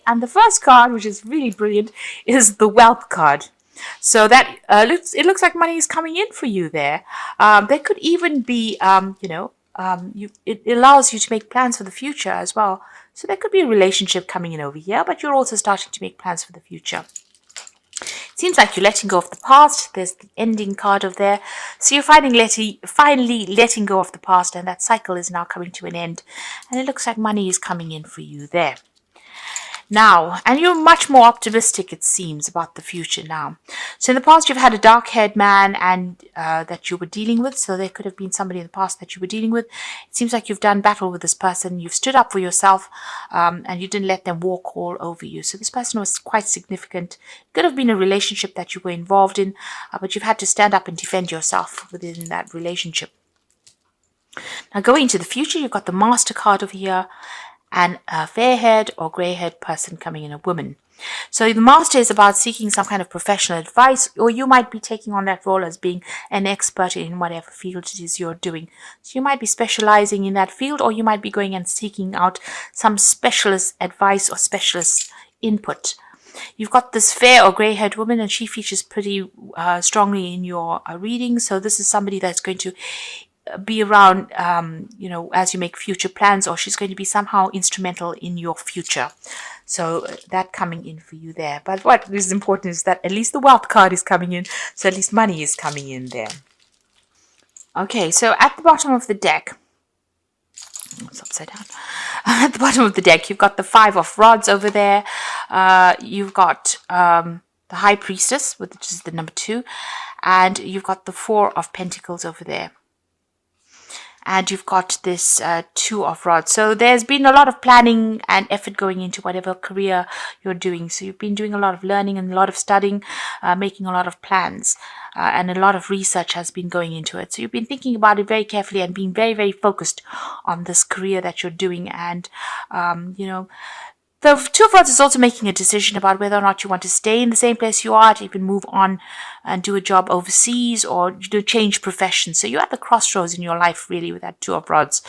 And the first card, which is really brilliant, is the wealth card. So that it looks like money is coming in for you there. There could even be, it allows you to make plans for the future as well. So there could be a relationship coming in over here, but you're also starting to make plans for the future. Seems like you're letting go of the past. There's the ending card of there. So you're finally letting go of the past, and that cycle is now coming to an end. And it looks like money is coming in for you there. Now, and you're much more optimistic, it seems, about the future now. So in the past, you've had a dark-haired man and that you were dealing with. So there could have been somebody in the past that you were dealing with. It seems like you've done battle with this person. You've stood up for yourself, and you didn't let them walk all over you. So this person was quite significant. It could have been a relationship that you were involved in, but you've had to stand up and defend yourself within that relationship. Now, going into the future, you've got the Master card over here, and a fair-haired or grey-haired person coming in, a woman. So the Master is about seeking some kind of professional advice, or you might be taking on that role as being an expert in whatever field it is you're doing. So you might be specializing in that field, or you might be going and seeking out some specialist advice or specialist input. You've got this fair or grey-haired woman, and she features pretty strongly in your reading. So this is somebody that's going to be around, as you make future plans, or she's going to be somehow instrumental in your future. So that coming in for you there. But what is important is that at least the wealth card is coming in, so at least money is coming in there. Okay, so at the bottom of the deck, it's upside down. At the bottom of the deck, you've got the 5 of Rods over there. You've got the High Priestess, which is the number 2, and you've got the 4 of Pentacles over there. And you've got this 2 of Rods. So there's been a lot of planning and effort going into whatever career you're doing. So you've been doing a lot of learning and a lot of studying, making a lot of plans, and a lot of research has been going into it. So you've been thinking about it very carefully and being very, very focused on this career that you're doing. And, the 2 of Rods is also making a decision about whether or not you want to stay in the same place you are, to even move on and do a job overseas, or change professions. So you're at the crossroads in your life, really, with that 2 of Rods.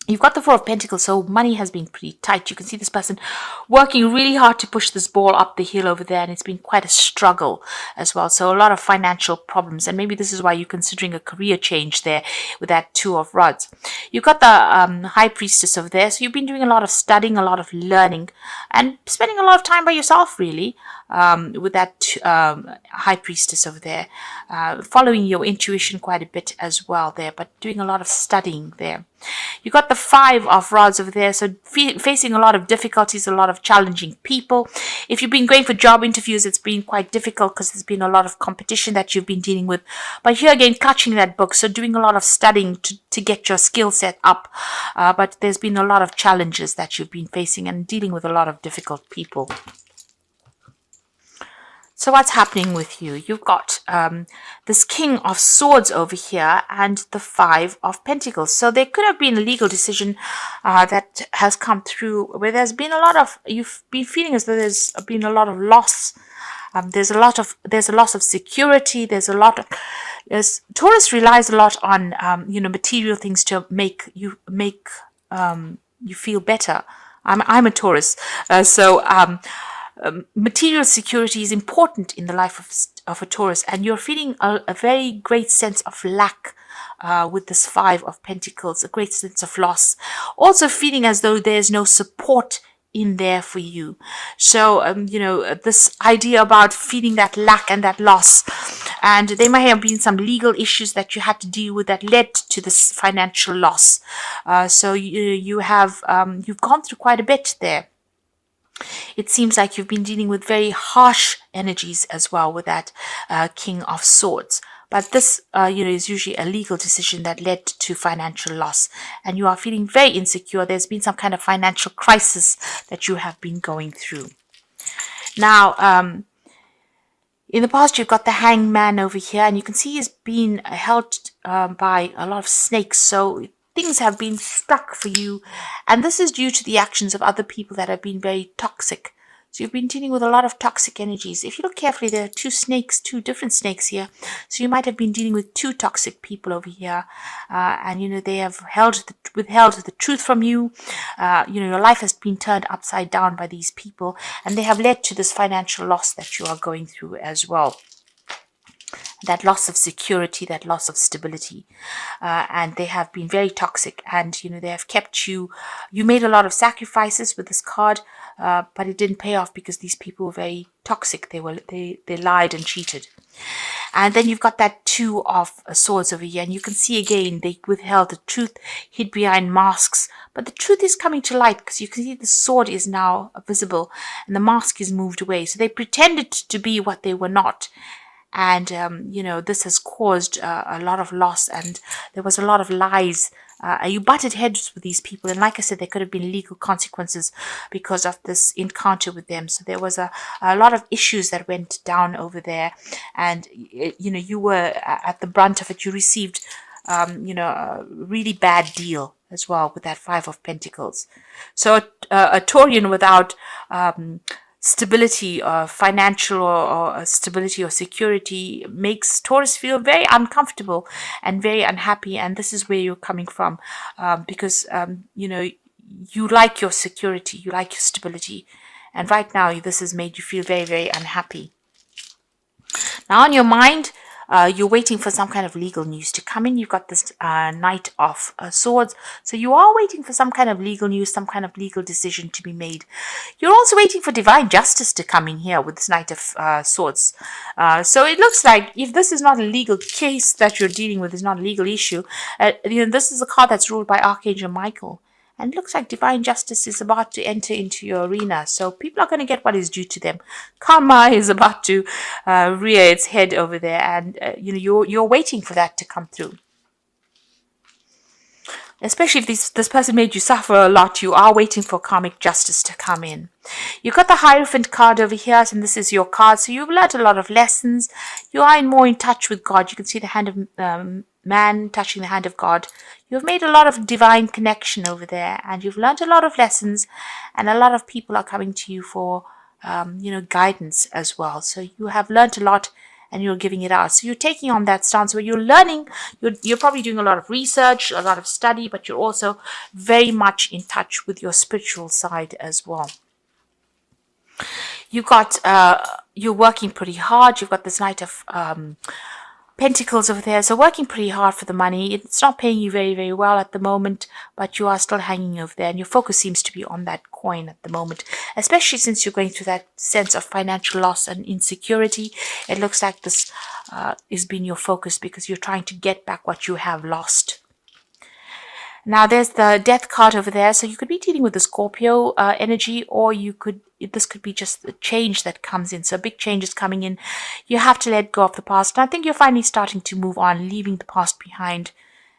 You've got the 4 of Pentacles, so money has been pretty tight. You can see this person working really hard to push this ball up the hill over there, and it's been quite a struggle as well. So a lot of financial problems, and maybe this is why you're considering a career change there with that 2 of Rods. You've got the High Priestess over there, so you've been doing a lot of studying, a lot of learning, and spending a lot of time by yourself, really, with that High Priestess over there, following your intuition quite a bit as well there, but doing a lot of studying there. You got the 5 of Rods over there, so facing a lot of difficulties, a lot of challenging people. If you've been going for job interviews, it's been quite difficult because there's been a lot of competition that you've been dealing with. But here again, clutching that book, so doing a lot of studying to get your skill set up. But there's been a lot of challenges that you've been facing and dealing with a lot of difficult people. So what's happening with you? You've got this King of Swords over here and the 5 of Pentacles. So there could have been a legal decision that has come through where there's been a lot of, you've been feeling as though there's been a lot of loss. There's a loss of security. Taurus relies a lot on material things to make you feel better. I'm a Taurus, material security is important in the life of a Taurus, and you're feeling a very great sense of lack with this 5 of Pentacles, a great sense of loss. Also feeling as though there's no support in there for you. So, this idea about feeling that lack and that loss, and there may have been some legal issues that you had to deal with that led to this financial loss. So you've gone through quite a bit there. It seems like you've been dealing with very harsh energies as well with that King of Swords. But this, is usually a legal decision that led to financial loss. And you are feeling very insecure. There's been some kind of financial crisis that you have been going through. Now, in the past, you've got the Hanged Man over here. And you can see he's been held by a lot of snakes. So things have been stuck for you, and this is due to the actions of other people that have been very toxic. So you've been dealing with a lot of toxic energies. If you look carefully, there are two different snakes here. So you might have been dealing with two toxic people over here. And they have withheld the truth from you. Your life has been turned upside down by these people. And they have led to this financial loss that you are going through as well. That loss of security, that loss of stability, and they have been very toxic, and they have kept you. You made a lot of sacrifices with this card, but it didn't pay off because these people were very toxic. They lied and cheated. And then you've got that Two of Swords over here, and you can see again they withheld the truth, hid behind masks, but the truth is coming to light because you can see the sword is now visible and the mask is moved away. So they pretended to be what they were not. And, this has caused a lot of loss, and there was a lot of lies. You butted heads with these people. And like I said, there could have been legal consequences because of this encounter with them. So there was a lot of issues that went down over there. And, you were at the brunt of it. You received, a really bad deal as well with that Five of Pentacles. So a Taurian without stability or financial or stability or security makes Taurus feel very uncomfortable and very unhappy. And this is where you're coming from, because you like your security, you like your stability, and right now this has made you feel very, very unhappy. Now on your mind, you're waiting for some kind of legal news to come in. You've got this Knight of Swords. So you are waiting for some kind of legal news, some kind of legal decision to be made. You're also waiting for divine justice to come in here with this Knight of Swords. So it looks like if this is not a legal case that you're dealing with, is not a legal issue, this is a card that's ruled by Archangel Michael. And it looks like divine justice is about to enter into your arena. So people are going to get what is due to them. Karma is about to rear its head over there. And, you're waiting for that to come through. Especially if this person made you suffer a lot, you are waiting for karmic justice to come in. You've got the Hierophant card over here, and this is your card. So you've learned a lot of lessons. You are more in touch with God. You can see the hand of man touching the hand of God. You've made a lot of divine connection over there, and you've learned a lot of lessons, and a lot of people are coming to you for, guidance as well. So you have learned a lot, and you're giving it out. So you're taking on that stance where you're learning, you're probably doing a lot of research, a lot of study, but you're also very much in touch with your spiritual side as well. You've got, you're working pretty hard. You've got this Knight of Pentacles over there, so working pretty hard for the money. It's not paying you very, very well at the moment, but you are still hanging over there, and your focus seems to be on that coin at the moment, especially since you're going through that sense of financial loss and insecurity. It looks like this has been your focus because you're trying to get back what you have lost. Now there's the Death card over there, so you could be dealing with the Scorpio energy, or this could be just a change that comes in. So a big change is coming in. You have to let go of the past. And I think you're finally starting to move on, leaving the past behind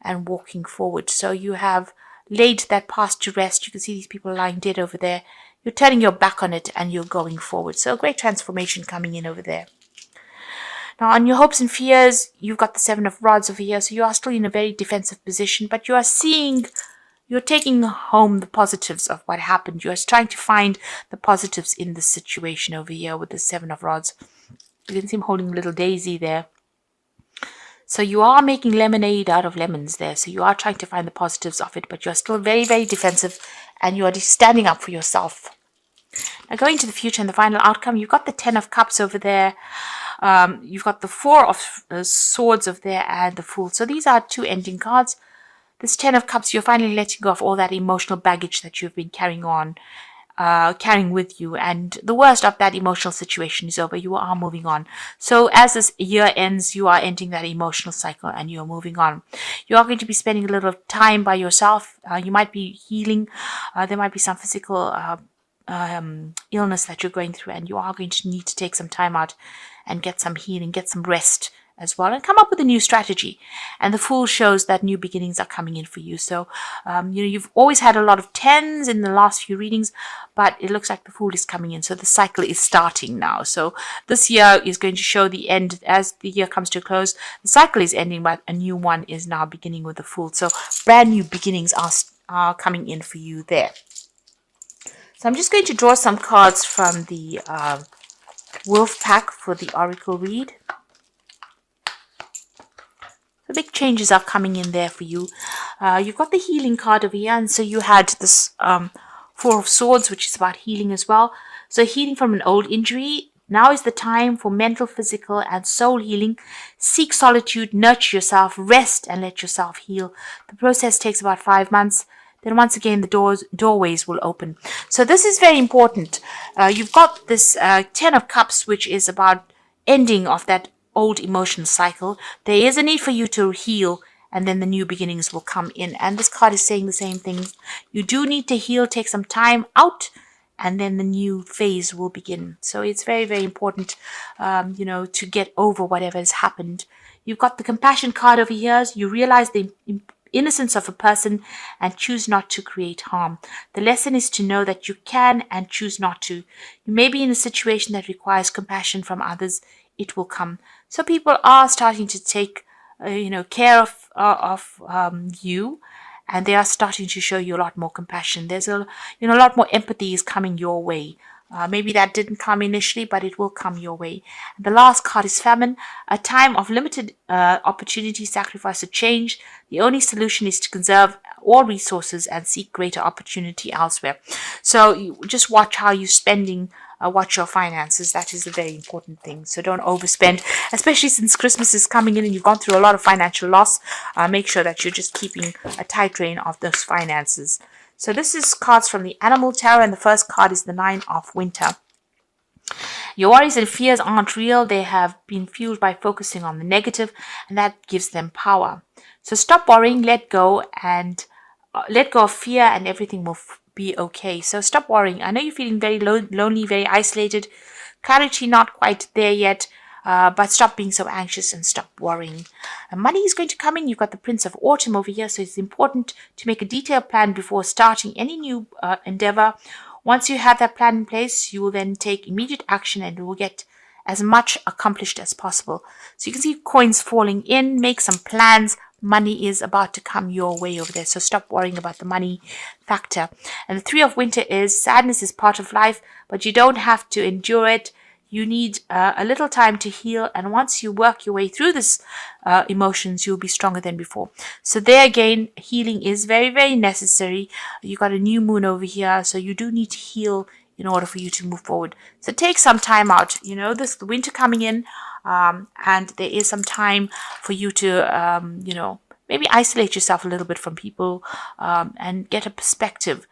and walking forward. So you have laid that past to rest. You can see these people lying dead over there. You're turning your back on it and you're going forward. So a great transformation coming in over there. Now, on your hopes and fears, you've got the Seven of Rods over here. So you are still in a very defensive position, but you're taking home the positives of what happened. You're trying to find the positives in this situation over here with the Seven of Rods. You can see him holding a little daisy there. So you are making lemonade out of lemons there. So you are trying to find the positives of it, but you're still very, very defensive, and you are standing up for yourself. Now, going to the future and the final outcome, you've got the Ten of Cups over there. You've got the Four of Swords over there and the Fool. So these are two ending cards. This Ten of Cups, you're finally letting go of all that emotional baggage that you've been carrying with you. And the worst of that emotional situation is over. You are moving on. So as this year ends, you are ending that emotional cycle and you're moving on. You are going to be spending a little time by yourself. You might be healing. There might be some physical illness that you're going through, and you are going to need to take some time out and get some healing, get some rest as well, and come up with a new strategy. And the Fool shows that new beginnings are coming in for you. So you've always had a lot of tens in the last few readings, but it looks like the Fool is coming in, so the cycle is starting now. So this year is going to show the end. As the year comes to a close, the cycle is ending, but a new one is now beginning with the Fool. So brand new beginnings are coming in for you there. So I'm just going to draw some cards from the Wolf Pack for the Oracle read. The big changes are coming in there for you. You've got the healing card over here, and so you had this Four of Swords, which is about healing as well. So healing from an old injury. Now is the time for mental, physical, and soul healing. Seek solitude, nurture yourself, rest, and let yourself heal. The process takes about 5 months. Then once again, the doorways will open. So this is very important. You've got this Ten of Cups, which is about ending of that old emotional cycle. There is a need for you to heal, and then the new beginnings will come in. And this card is saying the same thing. You do need to heal, take some time out, and then the new phase will begin. So it's very, very important, to get over whatever has happened. You've got the Compassion card over here. You realize the innocence of a person and choose not to create harm. The lesson is to know that you can and choose not to. You may be in a situation that requires compassion from others. It will come. So people are starting to take, care of you, and they are starting to show you a lot more compassion. There's a lot more empathy is coming your way. Maybe that didn't come initially, but it will come your way. And the last card is Famine, a time of limited opportunity, sacrifice, or change. The only solution is to conserve all resources and seek greater opportunity elsewhere. So you just watch how you're spending, watch your finances. That is a very important thing. So don't overspend, especially since Christmas is coming in and you've gone through a lot of financial loss. Make sure that you're just keeping a tight rein of those finances. So this is cards from the Animal Tarot, and the first card is the Nine of Winter. Your worries and fears aren't real. They have been fueled by focusing on the negative, and that gives them power. So stop worrying, let go of fear, and everything will be okay. So stop worrying. I know you're feeling very lonely, very isolated. Clarity not quite there yet. But stop being so anxious and stop worrying. And money is going to come in. You've got the Prince of Autumn over here, so it's important to make a detailed plan before starting any new endeavor. Once you have that plan in place, you will then take immediate action and you will get as much accomplished as possible. So you can see coins falling in. Make some plans. Money is about to come your way over there, so stop worrying about the money factor. And the Three of Winter is sadness is part of life, but you don't have to endure it. You need a little time to heal, and once you work your way through this emotions, you'll be stronger than before. So there again, healing is very, very necessary. You got a new moon over here, so you do need to heal in order for you to move forward. So take some time out. The winter coming in, and there is some time for you to, maybe isolate yourself a little bit from people and get a perspective.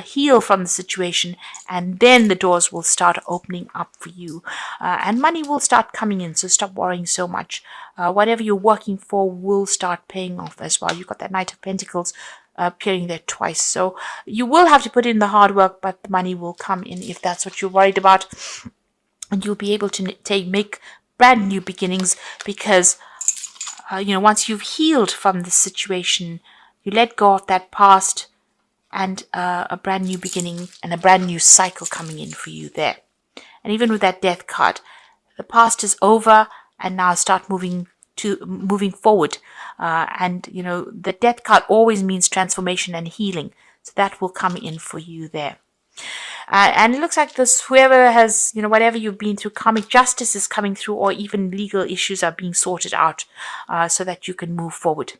Heal from the situation, and then the doors will start opening up for you, and money will start coming in. So stop worrying so much. Whatever you're working for will start paying off as well. You've got that Knight of Pentacles appearing there twice, so you will have to put in the hard work, but the money will come in if that's what you're worried about, and you'll be able to make brand new beginnings because once you've healed from the situation, you let go of that past, and a brand new beginning and a brand new cycle coming in for you there. And even with that Death card, the past is over, and now start moving forward. And the Death card always means transformation and healing, so that will come in for you there. And it looks like whoever has, whatever you've been through, karmic justice is coming through, or even legal issues are being sorted out so that you can move forward.